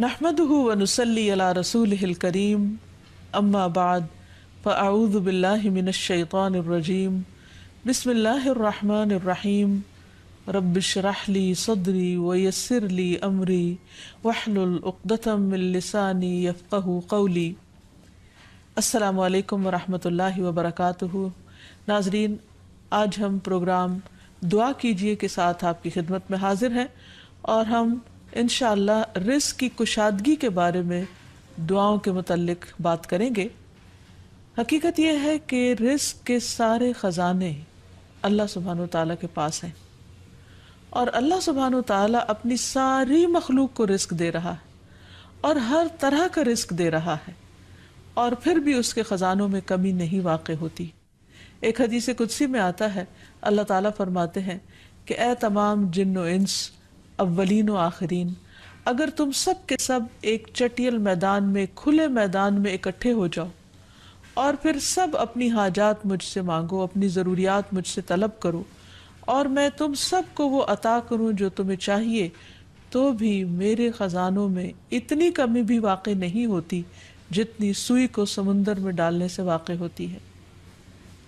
نحمده ونصلي على رسوله الكريم اما بعد فاعوذ بالله من الشيطان الرجيم بسم الله الرحمن الرحيم رب اشرح لي صدري ويسر لي امري واحلل عقدة من لساني يفقهوا قولي۔ السلام علیکم ورحمۃ اللہ وبرکاتہ۔ ناظرین، آج ہم پروگرام دعا کیجئے کے ساتھ آپ کی خدمت میں حاضر ہیں اور ہم انشاءاللہ رزق کی کشادگی کے بارے میں دعاؤں کے متعلق بات کریں گے۔ حقیقت یہ ہے کہ رزق کے سارے خزانے اللہ سبحانہ وتعالیٰ کے پاس ہیں، اور اللہ سبحانہ وتعالیٰ اپنی ساری مخلوق کو رزق دے رہا ہے اور ہر طرح کا رزق دے رہا ہے، اور پھر بھی اس کے خزانوں میں کمی نہیں واقع ہوتی۔ ایک حدیث قدسی میں آتا ہے، اللہ تعالیٰ فرماتے ہیں کہ اے تمام جن و انس، اولین و آخرین، اگر تم سب کے سب ایک چٹیل میدان میں، کھلے میدان میں اکٹھے ہو جاؤ اور پھر سب اپنی حاجات مجھ سے مانگو، اپنی ضروریات مجھ سے طلب کرو، اور میں تم سب کو وہ عطا کروں جو تمہیں چاہیے، تو بھی میرے خزانوں میں اتنی کمی بھی واقع نہیں ہوتی جتنی سوئی کو سمندر میں ڈالنے سے واقع ہوتی ہے۔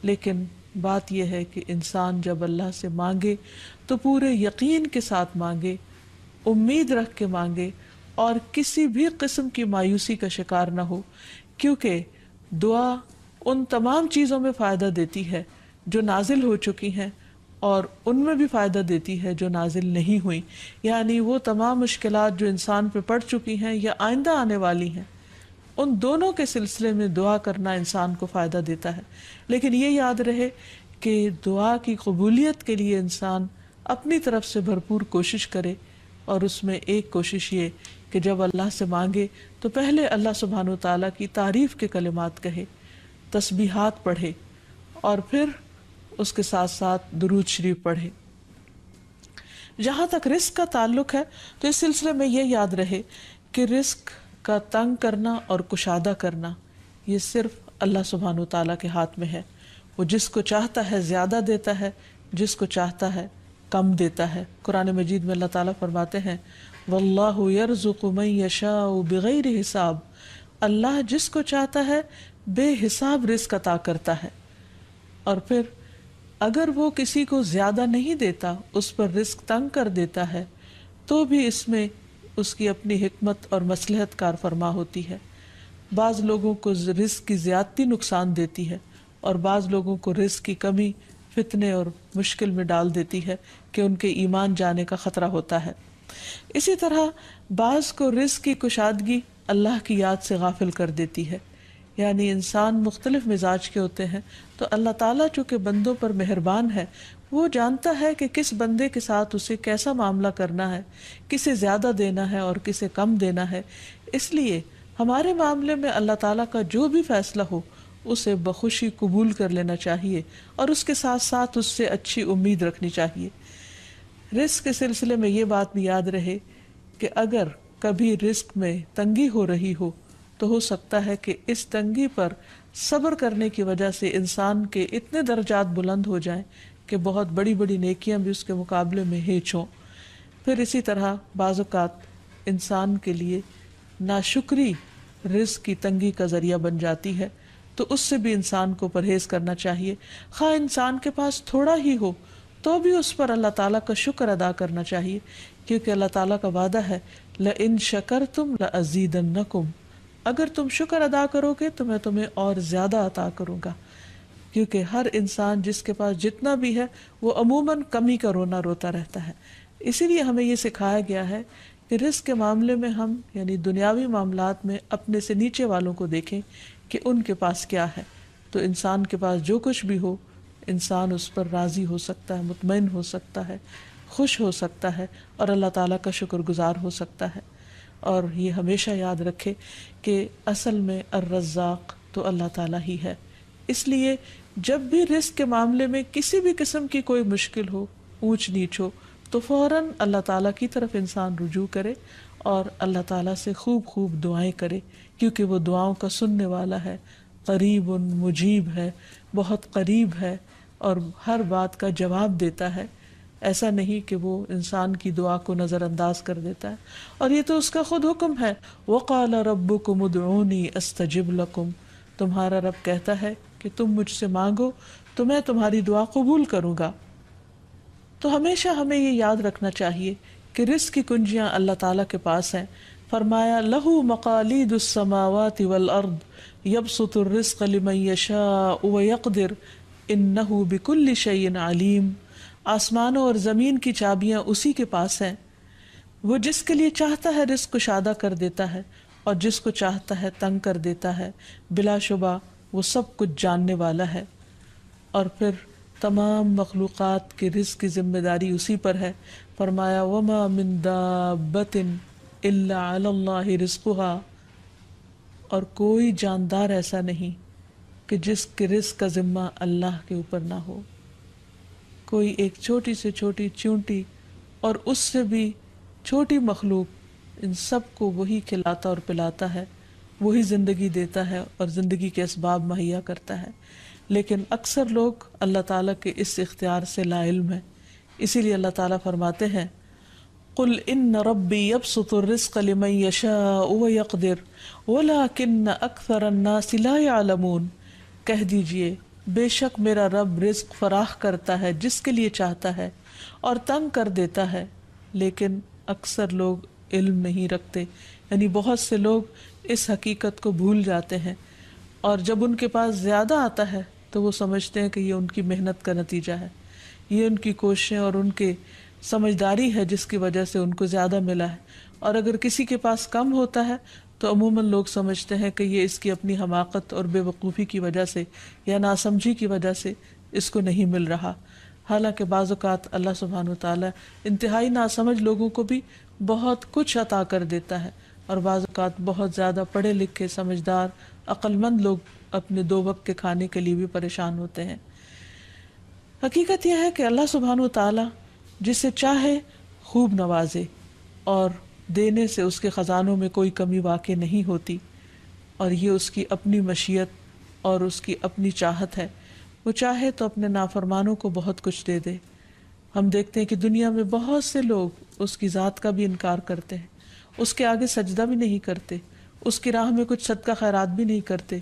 لیکن بات یہ ہے کہ انسان جب اللہ سے مانگے تو پورے یقین کے ساتھ مانگے، امید رکھ کے مانگے، اور کسی بھی قسم کی مایوسی کا شکار نہ ہو، کیونکہ دعا ان تمام چیزوں میں فائدہ دیتی ہے جو نازل ہو چکی ہیں، اور ان میں بھی فائدہ دیتی ہے جو نازل نہیں ہوئی، یعنی وہ تمام مشکلات جو انسان پہ پڑ چکی ہیں یا آئندہ آنے والی ہیں، ان دونوں کے سلسلے میں دعا کرنا انسان کو فائدہ دیتا ہے۔ لیکن یہ یاد رہے کہ دعا کی قبولیت کے لیے انسان اپنی طرف سے بھرپور کوشش کرے، اور اس میں ایک کوشش یہ کہ جب اللہ سے مانگے تو پہلے اللہ سبحانہ وتعالیٰ کی تعریف کے کلمات کہے، تسبیحات پڑھے، اور پھر اس کے ساتھ ساتھ درود شریف پڑھے۔ جہاں تک رزق کا تعلق ہے تو اس سلسلے میں یہ یاد رہے کہ رزق کا تنگ کرنا اور کشادہ کرنا یہ صرف اللہ سبحانہ وتعالیٰ کے ہاتھ میں ہے۔ وہ جس کو چاہتا ہے زیادہ دیتا ہے، جس کو چاہتا ہے کم دیتا ہے۔ قرآن مجید میں اللہ تعالیٰ فرماتے ہیں واللہ یرزق من یشاء بغیر حساب، اللہ جس کو چاہتا ہے بے حساب رزق عطا کرتا ہے، اور پھر اگر وہ کسی کو زیادہ نہیں دیتا، اس پر رزق تنگ کر دیتا ہے، تو بھی اس میں اس کی اپنی حکمت اور مصلحت کار فرما ہوتی ہے۔ بعض لوگوں کو رزق کی زیادتی نقصان دیتی ہے، اور بعض لوگوں کو رزق کی کمی فتنے اور مشکل میں ڈال دیتی ہے کہ ان کے ایمان جانے کا خطرہ ہوتا ہے۔ اسی طرح بعض کو رزق کی کشادگی اللہ کی یاد سے غافل کر دیتی ہے، یعنی انسان مختلف مزاج کے ہوتے ہیں، تو اللہ تعالیٰ چونکہ بندوں پر مہربان ہے، وہ جانتا ہے کہ کس بندے کے ساتھ اسے کیسا معاملہ کرنا ہے، کسے زیادہ دینا ہے اور کسے کم دینا ہے۔ اس لیے ہمارے معاملے میں اللہ تعالیٰ کا جو بھی فیصلہ ہو اسے بخوشی قبول کر لینا چاہیے، اور اس کے ساتھ ساتھ اس سے اچھی امید رکھنی چاہیے۔ رزق کے سلسلے میں یہ بات بھی یاد رہے کہ اگر کبھی رزق میں تنگی ہو رہی ہو تو ہو سکتا ہے کہ اس تنگی پر صبر کرنے کی وجہ سے انسان کے اتنے درجات بلند ہو جائیں کہ بہت بڑی بڑی نیکیاں بھی اس کے مقابلے میں ہیچ ہوں۔ پھر اسی طرح بعض اوقات انسان کے لیے ناشکری رزق کی تنگی کا ذریعہ بن جاتی ہے، تو اس سے بھی انسان کو پرہیز کرنا چاہیے۔ خواہ انسان کے پاس تھوڑا ہی ہو تو بھی اس پر اللہ تعالیٰ کا شکر ادا کرنا چاہیے، کیونکہ اللہ تعالیٰ کا وعدہ ہے لَإِن شَكَرْتُمْ لَأَزِيدَنَّكُمْ، اگر تم شکر ادا کرو گے تو میں تمہیں اور زیادہ عطا کروں گا۔ کیونکہ ہر انسان جس کے پاس جتنا بھی ہے وہ عموماً کمی کا رونا روتا رہتا ہے۔ اسی لیے ہمیں یہ سکھایا گیا ہے کہ رزق کے معاملے میں ہم یعنی دنیاوی معاملات میں اپنے سے نیچے والوں کو دیکھیں کہ ان کے پاس کیا ہے، تو انسان کے پاس جو کچھ بھی ہو انسان اس پر راضی ہو سکتا ہے، مطمئن ہو سکتا ہے، خوش ہو سکتا ہے، اور اللہ تعالیٰ کا شکر گزار ہو سکتا ہے۔ اور یہ ہمیشہ یاد رکھے کہ اصل میں الرزاق تو اللہ تعالیٰ ہی ہے۔ اس لیے جب بھی رزق کے معاملے میں کسی بھی قسم کی کوئی مشکل ہو، اونچ نیچ ہو، تو فوراً اللہ تعالیٰ کی طرف انسان رجوع کرے اور اللہ تعالیٰ سے خوب خوب دعائیں کرے، کیونکہ وہ دعاؤں کا سننے والا ہے، قریب مجیب ہے، بہت قریب ہے اور ہر بات کا جواب دیتا ہے۔ ایسا نہیں کہ وہ انسان کی دعا کو نظر انداز کر دیتا ہے، اور یہ تو اس کا خود حکم ہے، وَقَالَ رَبُّكُمُ ادْعُونِي أَسْتَجِبْ لَكُمْ، تمہارا رب کہتا ہے کہ تم مجھ سے مانگو تو میں تمہاری دعا قبول کروں گا۔ تو ہمیشہ ہمیں یہ یاد رکھنا چاہیے کہ رزق کی کنجیاں اللہ تعالیٰ کے پاس ہیں۔ فرمایا لَهُ مَقَالِيدُ السَّمَاوَاتِ وَالْأَرْضِ يَبْسُطُ الرِّزْقَ لِمَن يَشَاءُ وَيَقْدِرُ إِنَّهُ بِكُلِّ شَيْءٍ عَلِيمٌ، آسمانوں اور زمین کی چابیاں اسی کے پاس ہیں، وہ جس کے لیے چاہتا ہے رزق کشادہ کر دیتا ہے اور جس کو چاہتا ہے تنگ کر دیتا ہے، بلا شبہ وہ سب کچھ جاننے والا ہے۔ اور پھر تمام مخلوقات کے رزق کی ذمہ داری اسی پر ہے۔ فرمایا وما من دابۃ الا علی اللہ رزقها، اور کوئی جاندار ایسا نہیں کہ جس کے رزق کا ذمہ اللہ کے اوپر نہ ہو۔ کوئی ایک چھوٹی سے چھوٹی چونٹی اور اس سے بھی چھوٹی مخلوق، ان سب کو وہی کھلاتا اور پلاتا ہے، وہی زندگی دیتا ہے اور زندگی کے اسباب مہیا کرتا ہے، لیکن اکثر لوگ اللہ تعالیٰ کے اس اختیار سے لا علم ہیں۔ اسی لیے اللہ تعالیٰ فرماتے ہیں قل ان ربی یبسط الرزق لمن یشاء ویقدر ولکن اکثر الناس لا یعلمون، کہہ دیجئے بے شک میرا رب رزق فراخ کرتا ہے جس کے لیے چاہتا ہے اور تنگ کر دیتا ہے، لیکن اکثر لوگ علم نہیں رکھتے، یعنی بہت سے لوگ اس حقیقت کو بھول جاتے ہیں، اور جب ان کے پاس زیادہ آتا ہے تو وہ سمجھتے ہیں کہ یہ ان کی محنت کا نتیجہ ہے، یہ ان کی کوششیں اور ان کے سمجھداری ہے جس کی وجہ سے ان کو زیادہ ملا ہے، اور اگر کسی کے پاس کم ہوتا ہے تو عموماً لوگ سمجھتے ہیں کہ یہ اس کی اپنی حماقت اور بے وقوفی کی وجہ سے یا ناسمجھی کی وجہ سے اس کو نہیں مل رہا۔ حالانکہ بعض اوقات اللہ سبحانہ وتعالیٰ انتہائی ناسمجھ لوگوں کو بھی بہت کچھ عطا کر دیتا ہے، اور بعض اوقات بہت زیادہ پڑھے لکھے سمجھدار عقل مند لوگ اپنے 2 وقت کے کھانے کے لیے بھی پریشان ہوتے ہیں۔ حقیقت یہ ہے کہ اللہ سبحانہ وتعالیٰ جسے چاہے خوب نوازے، اور دینے سے اس کے خزانوں میں کوئی کمی واقع نہیں ہوتی، اور یہ اس کی اپنی مشیت اور اس کی اپنی چاہت ہے۔ وہ چاہے تو اپنے نافرمانوں کو بہت کچھ دے دے۔ ہم دیکھتے ہیں کہ دنیا میں بہت سے لوگ اس کی ذات کا بھی انکار کرتے ہیں، اس کے آگے سجدہ بھی نہیں کرتے، اس کی راہ میں کچھ صدقہ خیرات بھی نہیں کرتے،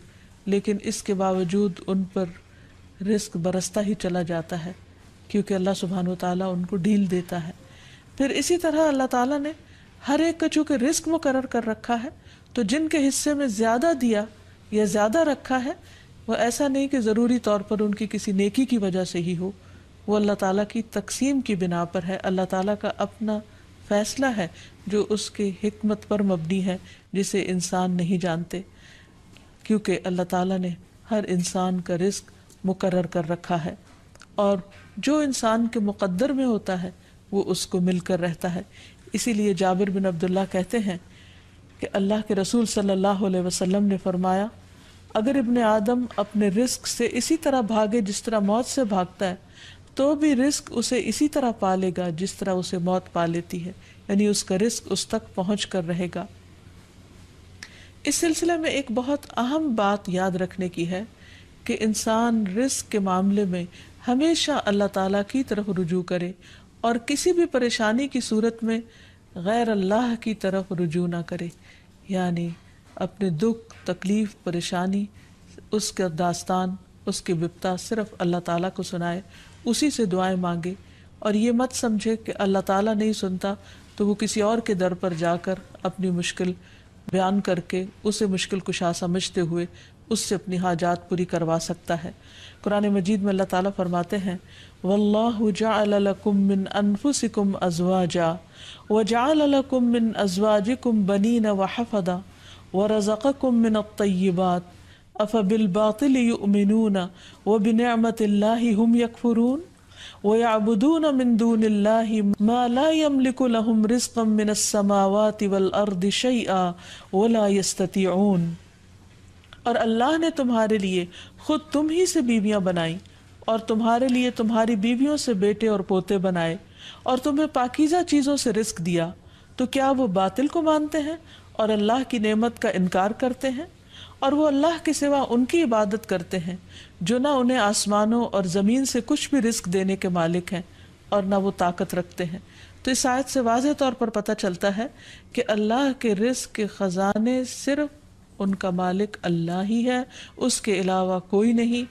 لیکن اس کے باوجود ان پر رزق برستا ہی چلا جاتا ہے، کیونکہ اللہ سبحانہ وتعالیٰ ان کو ڈھیل دیتا ہے۔ پھر اسی طرح اللہ تعالیٰ نے ہر ایک کا چونکہ رزق مقرر کر رکھا ہے، تو جن کے حصے میں زیادہ دیا یا زیادہ رکھا ہے، وہ ایسا نہیں کہ ضروری طور پر ان کی کسی نیکی کی وجہ سے ہی ہو، وہ اللہ تعالیٰ کی تقسیم کی بنا پر ہے، اللہ تعالیٰ کا اپنا فیصلہ ہے جو اس کی حکمت پر مبنی ہے، جسے انسان نہیں جانتے، کیونکہ اللہ تعالیٰ نے ہر انسان کا رزق مقرر کر رکھا ہے، اور جو انسان کے مقدر میں ہوتا ہے وہ اس کو مل کر رہتا ہے۔ اسی لیے جابر بن عبداللہ کہتے ہیں کہ اللہ کے رسول صلی اللہ علیہ وسلم نے فرمایا اگر ابن آدم اپنے رزق سے اسی طرح بھاگے جس طرح موت سے بھاگتا ہے تو بھی رزق اسے اسی طرح پالے گا جس طرح اسے موت پا لیتی ہے، یعنی اس کا رزق اس تک پہنچ کر رہے گا۔ اس سلسلے میں ایک بہت اہم بات یاد رکھنے کی ہے کہ انسان رزق کے معاملے میں ہمیشہ اللہ تعالیٰ کی طرف رجوع کرے، اور کسی بھی پریشانی کی صورت میں غیر اللہ کی طرف رجوع نہ کرے، یعنی اپنے دکھ، تکلیف، پریشانی، اس کا داستان، اس کی بپتا صرف اللہ تعالیٰ کو سنائے، اسی سے دعائیں مانگے، اور یہ مت سمجھے کہ اللہ تعالیٰ نہیں سنتا تو وہ کسی اور کے در پر جا کر اپنی مشکل بیان کر کے اسے مشکل کشا سمجھتے ہوئے اس سے اپنی حاجات پوری کروا سکتا ہے۔ قرآن مجید میں اللہ تعالیٰ فرماتے ہیں وَاللَّهُ جَعَلَ لَكُم مِّنْ أَنفُسِكُمْ أَزْوَاجًا وَجَعَلَ لَكُم مِّنْ أَزْوَاجِكُمْ بَنِينَ وَحَفَدًا وَرَزَقَكُم مِّنَ الطَّيِّبَاتِ أَفَبِالْبَاطِلِ يُؤْمِنُونَ وَبِنِعْمَةِ اللَّهِ هُمْ يَكْفُرُونَ وَيَعْبُدُونَ مِن دُونِ اللَّهِ مَا لَا يَمْلِكُ لَهُمْ رِزْقًا مِّنَ السَّمَاوَاتِ وَالْأَرْضِ شَيْئًا وَلَا يَسْتَطِيعُونَ، اور اللہ نے تمہارے لیے خود تم ہی سے بیویاں بنائیں، اور تمہارے لیے تمہاری بیویوں سے بیٹے اور پوتے بنائے، اور تمہیں پاکیزہ چیزوں سے رزق دیا، تو کیا وہ باطل کو مانتے ہیں اور اللہ کی نعمت کا انکار کرتے ہیں؟ اور وہ اللہ کے سوا ان کی عبادت کرتے ہیں جو نہ انہیں آسمانوں اور زمین سے کچھ بھی رزق دینے کے مالک ہیں اور نہ وہ طاقت رکھتے ہیں۔ تو اس آیت سے واضح طور پر پتہ چلتا ہے کہ اللہ کے رزق کے خزانے صرف ان کا مالک اللہ ہی ہے، اس کے علاوہ کوئی نہیں۔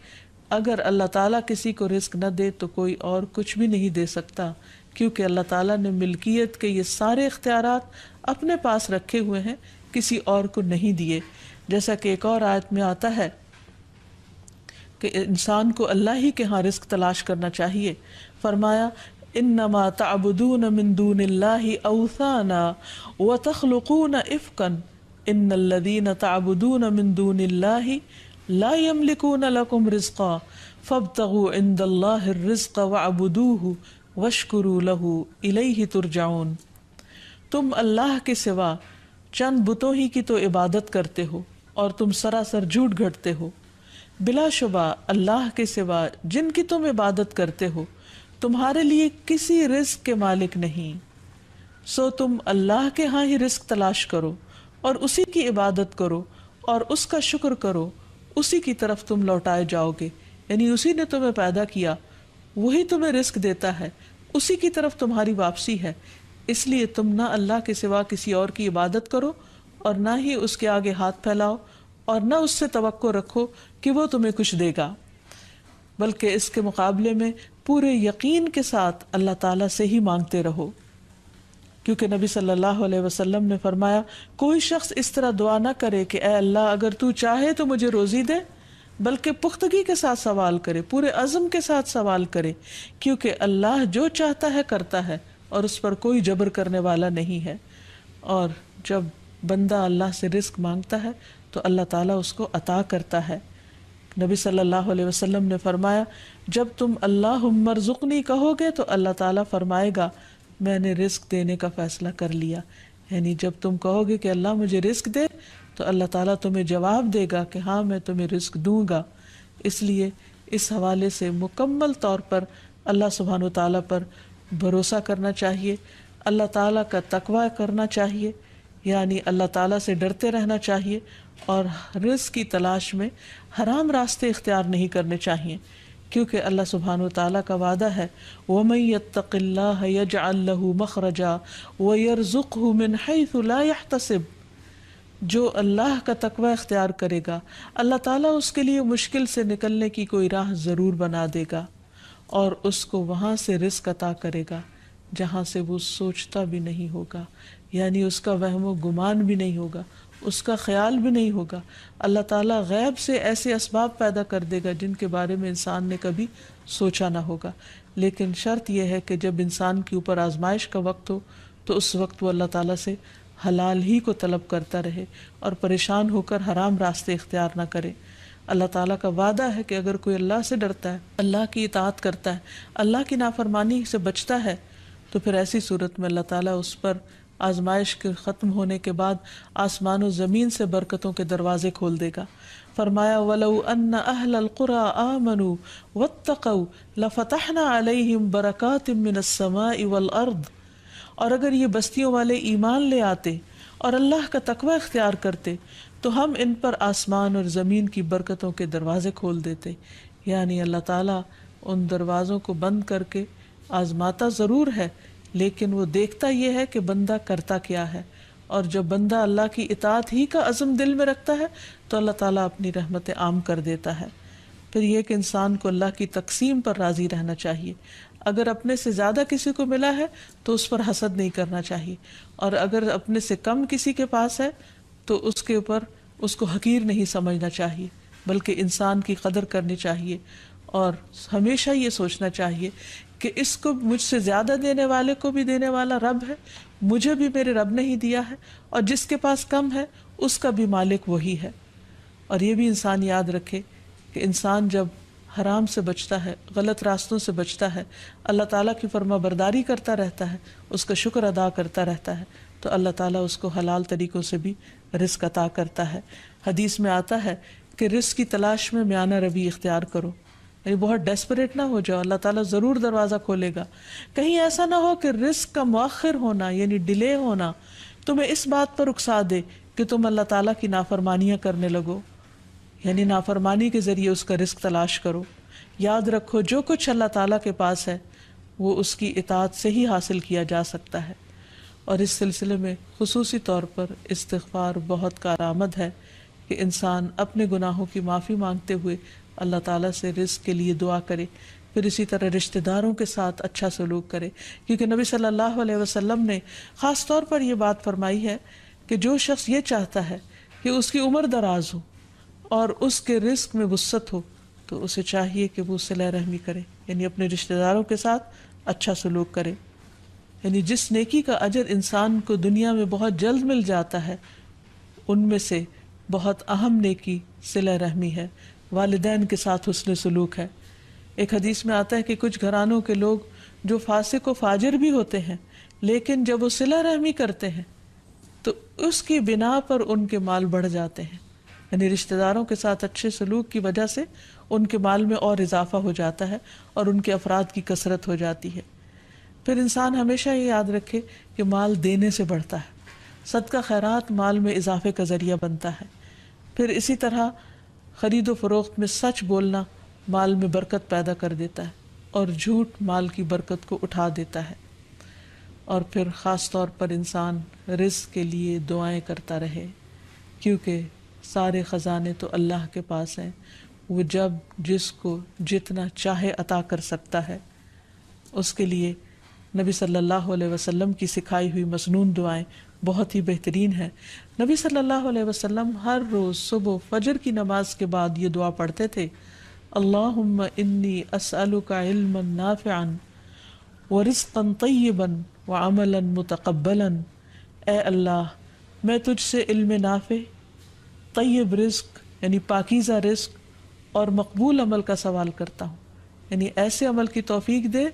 اگر اللہ تعالیٰ کسی کو رزق نہ دے تو کوئی اور کچھ بھی نہیں دے سکتا، کیونکہ اللہ تعالیٰ نے ملکیت کے یہ سارے اختیارات اپنے پاس رکھے ہوئے ہیں، کسی اور کو نہیں دیے۔ جیسا کہ ایک اور آیت میں آتا ہے کہ انسان کو اللہ ہی کے ہاں رزق تلاش کرنا چاہیے۔ فرمایا انما تعبدون من دون اللہ اوثانا وتخلقون افکا ان الذین تعبدون من دون اللہ لا یملکون لکم رزقا فابتغوا عند اللہ الرزق واعبدوہ واشکروا لہ الیہ ترجعون۔ تم اللہ کے سوا چند بتوں ہی کی تو عبادت کرتے ہو اور تم سراسر جھوٹ گھڑتے ہو۔ بلا شبہ اللہ کے سوا جن کی تم عبادت کرتے ہو تمہارے لیے کسی رزق کے مالک نہیں، سو تم اللہ کے ہاں ہی رزق تلاش کرو اور اسی کی عبادت کرو اور اس کا شکر کرو، اسی کی طرف تم لوٹائے جاؤ گے۔ یعنی اسی نے تمہیں پیدا کیا، وہی تمہیں رزق دیتا ہے، اسی کی طرف تمہاری واپسی ہے۔ اس لیے تم نہ اللہ کے سوا کسی اور کی عبادت کرو اور نہ ہی اس کے آگے ہاتھ پھیلاؤ اور نہ اس سے توقع رکھو کہ وہ تمہیں کچھ دے گا، بلکہ اس کے مقابلے میں پورے یقین کے ساتھ اللہ تعالیٰ سے ہی مانگتے رہو، کیونکہ نبی صلی اللہ علیہ وسلم نے فرمایا کوئی شخص اس طرح دعا نہ کرے کہ اے اللہ اگر تو چاہے تو مجھے روزی دے، بلکہ پختگی کے ساتھ سوال کرے، پورے عزم کے ساتھ سوال کرے، کیونکہ اللہ جو چاہتا ہے کرتا ہے اور اس پر کوئی جبر کرنے والا نہیں ہے۔ اور جب بندہ اللہ سے رزق مانگتا ہے تو اللہ تعالیٰ اس کو عطا کرتا ہے۔ نبی صلی اللہ علیہ وسلم نے فرمایا جب تم اللہم ارزقنی کہو گے تو اللہ تعالیٰ فرمائے گا میں نے رزق دینے کا فیصلہ کر لیا۔ یعنی جب تم کہو گے کہ اللہ مجھے رزق دے تو اللہ تعالیٰ تمہیں جواب دے گا کہ ہاں میں تمہیں رزق دوں گا۔ اس لیے اس حوالے سے مکمل طور پر اللہ سبحانہ و تعالیٰ پر بھروسہ کرنا چاہیے، اللہ تعالیٰ کا تقوی کرنا چاہیے، یعنی اللہ تعالیٰ سے ڈرتے رہنا چاہیے اور رزق کی تلاش میں حرام راستے اختیار نہیں کرنے چاہیے، کیونکہ اللہ سبحانہ و تعالیٰ کا وعدہ ہے وَمَن يَتَّقِ اللَّهَ يَجْعَل لَّهُ مَخْرَجًا وَيَرْزُقْهُ مِنْ حَيْثُ لَا يَحْتَسِبُ۔ جو اللہ کا تقوی اختیار کرے گا اللہ تعالیٰ اس کے لیے مشکل سے نکلنے کی کوئی راہ ضرور بنا دے گا اور اس کو وہاں سے رزق عطا کرے گا جہاں سے وہ سوچتا بھی نہیں ہوگا، یعنی اس کا وہم و گمان بھی نہیں ہوگا، اس کا خیال بھی نہیں ہوگا۔ اللہ تعالیٰ غیب سے ایسے اسباب پیدا کر دے گا جن کے بارے میں انسان نے کبھی سوچا نہ ہوگا، لیکن شرط یہ ہے کہ جب انسان کے اوپر آزمائش کا وقت ہو تو اس وقت وہ اللہ تعالیٰ سے حلال ہی کو طلب کرتا رہے اور پریشان ہو کر حرام راستے اختیار نہ کرے۔ اللہ تعالیٰ کا وعدہ ہے کہ اگر کوئی اللہ سے ڈرتا ہے، اللہ کی اطاعت کرتا ہے، اللہ کی نافرمانی سے بچتا ہے تو پھر ایسی صورت میں اللہ تعالیٰ اس پر آزمائش کے ختم ہونے کے بعد آسمان و زمین سے برکتوں کے دروازے کھول دے گا۔ فرمایا وَلَوْ أَنَّ أَهْلَ الْقُرَىٰ آمَنُوا وَاتَّقَوْا لَفَتَحْنَا عَلَيْهِمْ بَرَكَاتٍ مِّنَ السَّمَاءِ وَالْأَرْضِ۔ اور اگر یہ بستیوں والے ایمان لے آتے اور اللہ کا تقوی اختیار کرتے تو ہم ان پر آسمان اور زمین کی برکتوں کے دروازے کھول دیتے۔ یعنی اللہ تعالیٰ ان دروازوں کو بند کر کے آزماتا ضرور ہے، لیکن وہ دیکھتا یہ ہے کہ بندہ کرتا کیا ہے، اور جب بندہ اللہ کی اطاعت ہی کا عزم دل میں رکھتا ہے تو اللہ تعالیٰ اپنی رحمت عام کر دیتا ہے۔ پھر یہ کہ انسان کو اللہ کی تقسیم پر راضی رہنا چاہیے۔ اگر اپنے سے زیادہ کسی کو ملا ہے تو اس پر حسد نہیں کرنا چاہیے، اور اگر اپنے سے کم کسی کے پاس ہے تو اس کے اوپر اس کو حقیر نہیں سمجھنا چاہیے، بلکہ انسان کی قدر کرنی چاہیے اور ہمیشہ یہ سوچنا چاہیے کہ اس کو مجھ سے زیادہ دینے والے کو بھی دینے والا رب ہے، مجھے بھی میرے رب نے ہی دیا ہے، اور جس کے پاس کم ہے اس کا بھی مالک وہی ہے۔ اور یہ بھی انسان یاد رکھے کہ انسان جب حرام سے بچتا ہے، غلط راستوں سے بچتا ہے، اللہ تعالیٰ کی فرما برداری کرتا رہتا ہے، اس کا شکر ادا کرتا رہتا ہے، تو اللہ تعالیٰ اس کو حلال طریقوں سے بھی رزق عطا کرتا ہے۔ حدیث میں آتا ہے کہ رزق کی تلاش میں میانہ روی اختیار کرو، یعنی بہت ڈیسپریٹ نہ ہو جاؤ، اللہ تعالیٰ ضرور دروازہ کھولے گا۔ کہیں ایسا نہ ہو کہ رزق کا مؤخر ہونا یعنی ڈیلے ہونا تمہیں اس بات پر اکسا دے کہ تم اللہ تعالیٰ کی نافرمانیاں کرنے لگو، یعنی نافرمانی کے ذریعے اس کا رزق تلاش کرو۔ یاد رکھو جو کچھ اللہ تعالیٰ کے پاس ہے وہ اس کی اطاعت سے ہی حاصل کیا جا سکتا ہے۔ اور اس سلسلے میں خصوصی طور پر استغفار بہت کارآمد ہے کہ انسان اپنے گناہوں کی معافی مانگتے ہوئے اللہ تعالیٰ سے رزق کے لیے دعا کرے، پھر اسی طرح رشتہ داروں کے ساتھ اچھا سلوک کرے، کیونکہ نبی صلی اللہ علیہ وسلم نے خاص طور پر یہ بات فرمائی ہے کہ جو شخص یہ چاہتا ہے کہ اس کی عمر دراز ہو اور اس کے رزق میں وسعت ہو تو اسے چاہیے کہ وہ صلہ رحمی کرے، یعنی اپنے رشتہ داروں کے ساتھ اچھا سلوک کرے۔ یعنی جس نیکی کا اجر انسان کو دنیا میں بہت جلد مل جاتا ہے، ان میں سے بہت اہم نیکی صلہ رحمی ہے، والدین کے ساتھ حسن سلوک ہے۔ ایک حدیث میں آتا ہے کہ کچھ گھرانوں کے لوگ جو فاسق و فاجر بھی ہوتے ہیں، لیکن جب وہ صلہ رحمی کرتے ہیں تو اس کی بنا پر ان کے مال بڑھ جاتے ہیں، یعنی رشتہ داروں کے ساتھ اچھے سلوک کی وجہ سے ان کے مال میں اور اضافہ ہو جاتا ہے اور ان کے افراد کی کثرت ہو جاتی ہے۔ پھر انسان ہمیشہ یہ یاد رکھے کہ مال دینے سے بڑھتا ہے، صدقہ خیرات مال میں اضافے کا ذریعہ بنتا ہے۔ پھر اسی طرح خرید و فروخت میں سچ بولنا مال میں برکت پیدا کر دیتا ہے اور جھوٹ مال کی برکت کو اٹھا دیتا ہے۔ اور پھر خاص طور پر انسان رزق کے لیے دعائیں کرتا رہے، کیونکہ سارے خزانے تو اللہ کے پاس ہیں، وہ جب جس کو جتنا چاہے عطا کر سکتا ہے۔ اس کے لیے نبی صلی اللہ علیہ وسلم کی سکھائی ہوئی مسنون دعائیں بہت ہی بہترین ہیں۔ نبی صلی اللہ علیہ وسلم ہر روز صبح فجر کی نماز کے بعد یہ دعا پڑھتے تھے، اللہم انی اسألک علما نافعا ورزقا طیبا وعملا متقبلا۔ اے اللہ، میں تجھ سے علم نافع، طیب رزق یعنی پاکیزہ رزق اور مقبول عمل کا سوال کرتا ہوں، یعنی ایسے عمل کی توفیق دے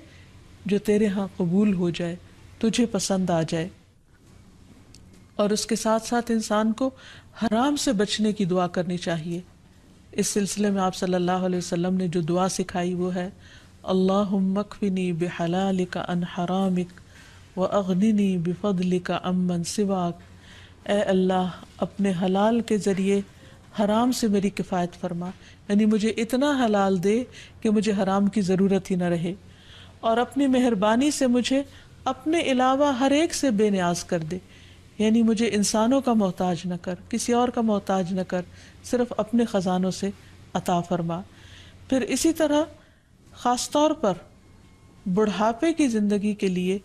جو تیرے ہاں قبول ہو جائے، تجھے پسند آ جائے۔ اور اس کے ساتھ ساتھ انسان کو حرام سے بچنے کی دعا کرنی چاہیے۔ اس سلسلے میں آپ صلی اللہ علیہ وسلم نے جو دعا سکھائی وہ ہے، اللہم اکفنی بحلالک عن حرامک واغننی بفضلک عمن سواک۔ اے اللہ، اپنے حلال کے ذریعے حرام سے میری کفایت فرما، یعنی مجھے اتنا حلال دے کہ مجھے حرام کی ضرورت ہی نہ رہے، اور اپنی مہربانی سے مجھے اپنے علاوہ ہر ایک سے بے نیاز کر دے، یعنی مجھے انسانوں کا محتاج نہ کر، کسی اور کا محتاج نہ کر، صرف اپنے خزانوں سے عطا فرما۔ پھر اسی طرح خاص طور پر بڑھاپے کی زندگی کے لیے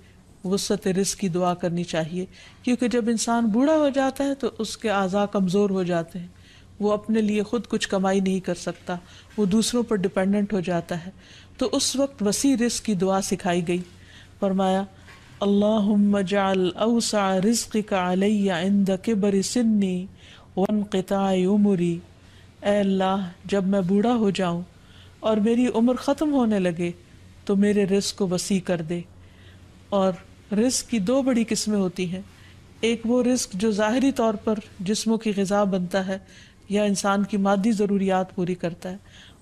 وسعت رزق کی دعا کرنی چاہیے، کیونکہ جب انسان بوڑھا ہو جاتا ہے تو اس کے اعضاء کمزور ہو جاتے ہیں، وہ اپنے لیے خود کچھ کمائی نہیں کر سکتا، وہ دوسروں پر ڈپینڈنٹ ہو جاتا ہے، تو اس وقت وسیع رزق کی دعا سکھائی گئی۔ فرمایا، اللہم اجعل اوسع رزقک علی عند کبر سنی وانقطاع عمری۔ اے اللہ، جب میں بوڑھا ہو جاؤں اور میری عمر ختم ہونے لگے تو میرے رزق کو وسیع کر دے۔ اور رزق کی دو بڑی قسمیں ہوتی ہیں، ایک وہ رزق جو ظاہری طور پر جسموں کی غذا بنتا ہے یا انسان کی مادی ضروریات پوری کرتا ہے،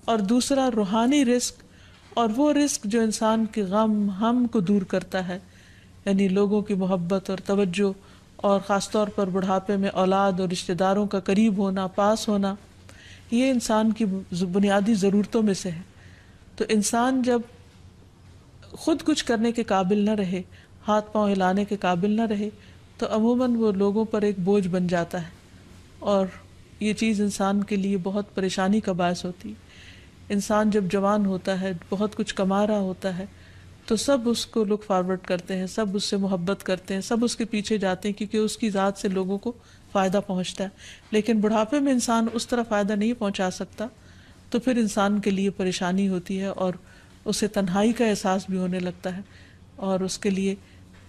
اور دوسرا روحانی رزق، اور وہ رزق جو انسان کے غم ہم کو دور کرتا ہے، یعنی لوگوں کی محبت اور توجہ، اور خاص طور پر بڑھاپے میں اولاد اور رشتہ داروں کا قریب ہونا، پاس ہونا، یہ انسان کی بنیادی ضرورتوں میں سے ہے۔ تو انسان جب خود کچھ کرنے کے قابل نہ رہے، ہاتھ پاؤں ہلانے کے قابل نہ رہے، تو عموماً وہ لوگوں پر ایک بوجھ بن جاتا ہے، اور یہ چیز انسان کے لیے بہت پریشانی کا باعث ہوتی ہے۔ انسان جب جوان ہوتا ہے، بہت کچھ کما رہا ہوتا ہے، تو سب اس کو لک فارورڈ کرتے ہیں، سب اس سے محبت کرتے ہیں، سب اس کے پیچھے جاتے ہیں، کیونکہ اس کی ذات سے لوگوں کو فائدہ پہنچتا ہے۔ لیکن بڑھاپے میں انسان اس طرح فائدہ نہیں پہنچا سکتا، تو پھر انسان کے لیے پریشانی ہوتی ہے، اور اسے تنہائی کا احساس بھی ہونے لگتا ہے، اور اس کے لیے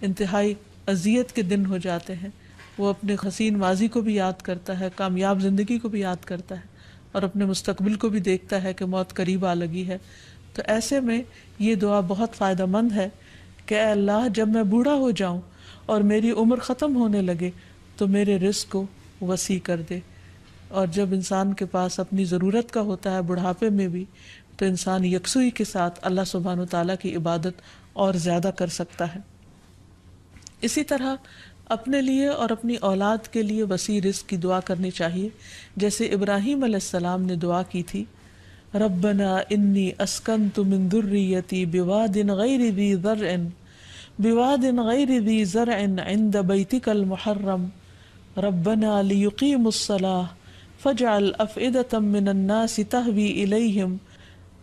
انتہائی اذیت کے دن ہو جاتے ہیں۔ وہ اپنے حسین ماضی کو بھی یاد کرتا ہے، کامیاب زندگی کو بھی یاد کرتا ہے، اور اپنے مستقبل کو بھی دیکھتا ہے کہ موت قریب آ لگی ہے۔ تو ایسے میں یہ دعا بہت فائدہ مند ہے کہ اے اللہ، جب میں بوڑھا ہو جاؤں اور میری عمر ختم ہونے لگے تو میرے رزق کو وسیع کر دے۔ اور جب انسان کے پاس اپنی ضرورت کا ہوتا ہے بڑھاپے میں بھی، تو انسان یکسوئی کے ساتھ اللہ سبحانہ وتعالیٰ کی عبادت اور زیادہ کر سکتا ہے۔ اسی طرح اپنے لیے اور اپنی اولاد کے لیے وسیع رزق کی دعا کرنی چاہیے، جیسے ابراہیم علیہ السلام نے دعا کی تھی، ربنا انی اسکنت من ذریتی بواد غیر ذی زرع عند بیتک المحرم ربنا لیقیموا الصلاة فاجعل افئدة من الناس تہوی الیہم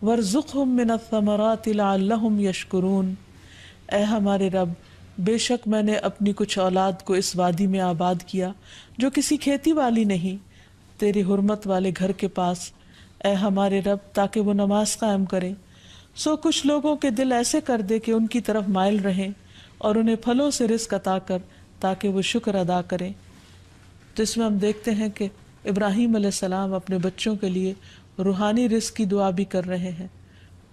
وارزقہم من الثمرات لعلہم یشکرون۔ اے ہمارے رب، بے شک میں نے اپنی کچھ اولاد کو اس وادی میں آباد کیا جو کسی کھیتی والی نہیں، تیری حرمت والے گھر کے پاس، اے ہمارے رب، تاکہ وہ نماز قائم کریں۔ سو کچھ لوگوں کے دل ایسے کر دے کہ ان کی طرف مائل رہیں، اور انہیں پھلوں سے رزق عطا کر تاکہ وہ شکر ادا کریں۔ تو اس میں ہم دیکھتے ہیں کہ ابراہیم علیہ السلام اپنے بچوں کے لیے روحانی رزق کی دعا بھی کر رہے ہیں،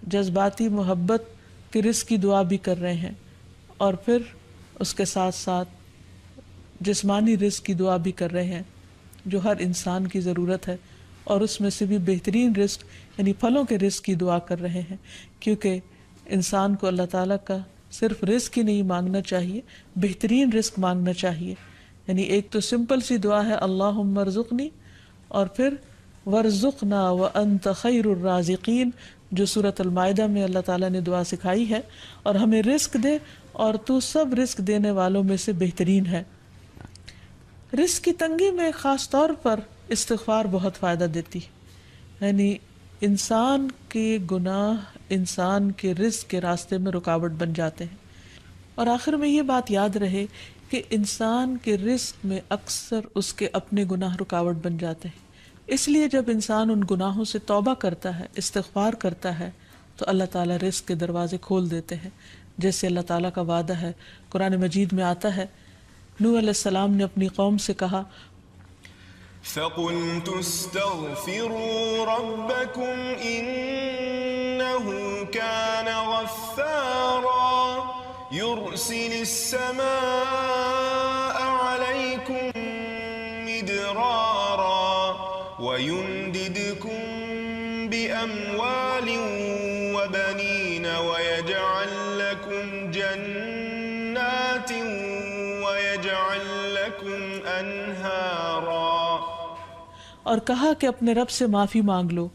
جذباتی محبت کے رزق کی دعا بھی کر رہے ہیں، اور پھر اس کے ساتھ ساتھ جسمانی رزق کی دعا بھی کر رہے ہیں جو ہر انسان کی ضرورت ہے، اور اس میں سے بھی بہترین رزق یعنی پھلوں کے رزق کی دعا کر رہے ہیں، کیونکہ انسان کو اللہ تعالیٰ کا صرف رزق ہی نہیں مانگنا چاہیے، بہترین رزق مانگنا چاہیے۔ یعنی ایک تو سمپل سی دعا ہے اللہم ارزقنی، اور پھر ورزقنا وانت خیر الرازقین، جو سورۃ المائدہ میں اللہ تعالیٰ نے دعا سکھائی ہے، اور ہمیں رزق دے اور تو سب رزق دینے والوں میں سے بہترین ہے۔ رزق کی تنگی میں خاص طور پر استغفار بہت فائدہ دیتی ہے، یعنی انسان کے گناہ انسان کے رزق کے راستے میں رکاوٹ بن جاتے ہیں۔ اور آخر میں یہ بات یاد رہے کہ انسان کے رزق میں اکثر اس کے اپنے گناہ رکاوٹ بن جاتے ہیں، اس لیے جب انسان ان گناہوں سے توبہ کرتا ہے، استغفار کرتا ہے، تو اللہ تعالیٰ رزق کے دروازے کھول دیتے ہیں، جیسے اللہ تعالیٰ کا وعدہ ہے۔ قرآن مجید میں آتا ہے، نوح علیہ السلام نے اپنی قوم سے کہا فَقُلْتُ اسْتَغْفِرُوا رَبَّكُمْ إِنَّهُ كَانَ غَفَّارًا يُرْسِلِ السَّمَاءَ عَلَيْكُمْ مِدْرَارًا وَيُمْدِدْكُمْ بِأَمْوَالٍ وَبَنِينَ وَيَجْعَلْ لَكُمْ جَنَّاتٍ وَيَجْعَلْ لَكُمْ أَنْهَارًا۔ اور کہا کہ اپنے رب سے معافی مانگ لو،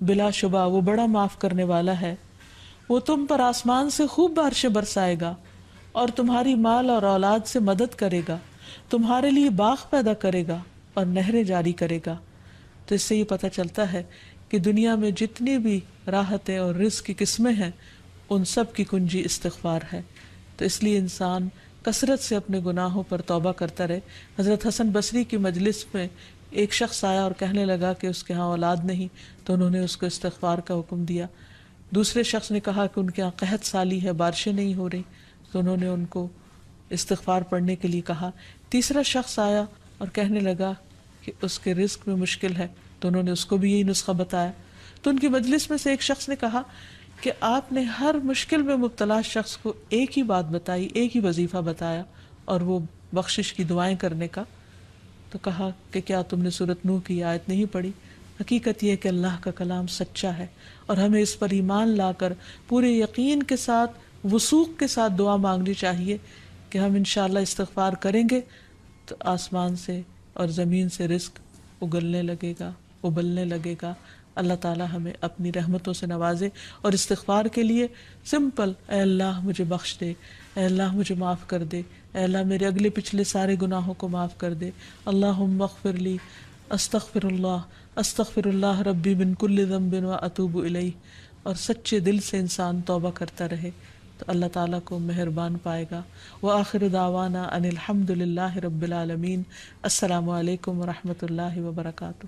بلا شبہ وہ بڑا معاف کرنے والا ہے، وہ تم پر آسمان سے خوب بارشیں برسائے گا، اور تمہاری مال اور اولاد سے مدد کرے گا، تمہارے لیے باغ پیدا کرے گا اور نہریں جاری کرے گا۔ تو اس سے یہ پتہ چلتا ہے کہ دنیا میں جتنی بھی راحتیں اور رزق کی قسمیں ہیں، ان سب کی کنجی استغفار ہے۔ تو اس لیے انسان کثرت سے اپنے گناہوں پر توبہ کرتا رہے۔ حضرت حسن بصری کی مجلس میں ایک شخص آیا اور کہنے لگا کہ اس کے ہاں اولاد نہیں، تو انہوں نے اس کو استغفار کا حکم دیا۔ دوسرے شخص نے کہا کہ ان کے ہاں قحط سالی ہے، بارشیں نہیں ہو رہی، تو انہوں نے ان کو استغفار پڑھنے کے لیے کہا۔ تیسرا شخص آیا اور کہنے لگا کہ اس کے رزق میں مشکل ہے، تو انہوں نے اس کو بھی یہی نسخہ بتایا۔ تو ان کی مجلس میں سے ایک شخص نے کہا کہ آپ نے ہر مشکل میں مبتلا شخص کو ایک ہی بات بتائی، ایک ہی وظیفہ بتایا، اور وہ بخشش کی دعائیں کرنے کا۔ تو کہا کہ کیا تم نے سورۃ نوح کی آیت نہیں پڑھی؟ حقیقت یہ ہے کہ اللہ کا کلام سچا ہے، اور ہمیں اس پر ایمان لا کر پورے یقین کے ساتھ، وثوق کے ساتھ دعا مانگنی چاہیے کہ ہم انشاءاللہ استغفار کریں گے تو آسمان سے اور زمین سے رزق اگلنے لگے گا، ابلنے لگے گا۔ اللہ تعالیٰ ہمیں اپنی رحمتوں سے نوازے۔ اور استغفار کے لیے سمپل، اے اللہ مجھے بخش دے، اے اللہ مجھے معاف کر دے، اے اللہ میرے اگلے پچھلے سارے گناہوں کو معاف کر دے، اللہم اغفر لی، استغفر اللہ ربی من کل ذنب واتوب الیہ۔ اور سچے دل سے انسان توبہ کرتا رہے تو اللہ تعالیٰ کو مہربان پائے گا۔ وآخر دعوانا ان الحمد للہ رب العالمین۔ السلام علیکم ورحمۃ اللہ وبرکاتہ۔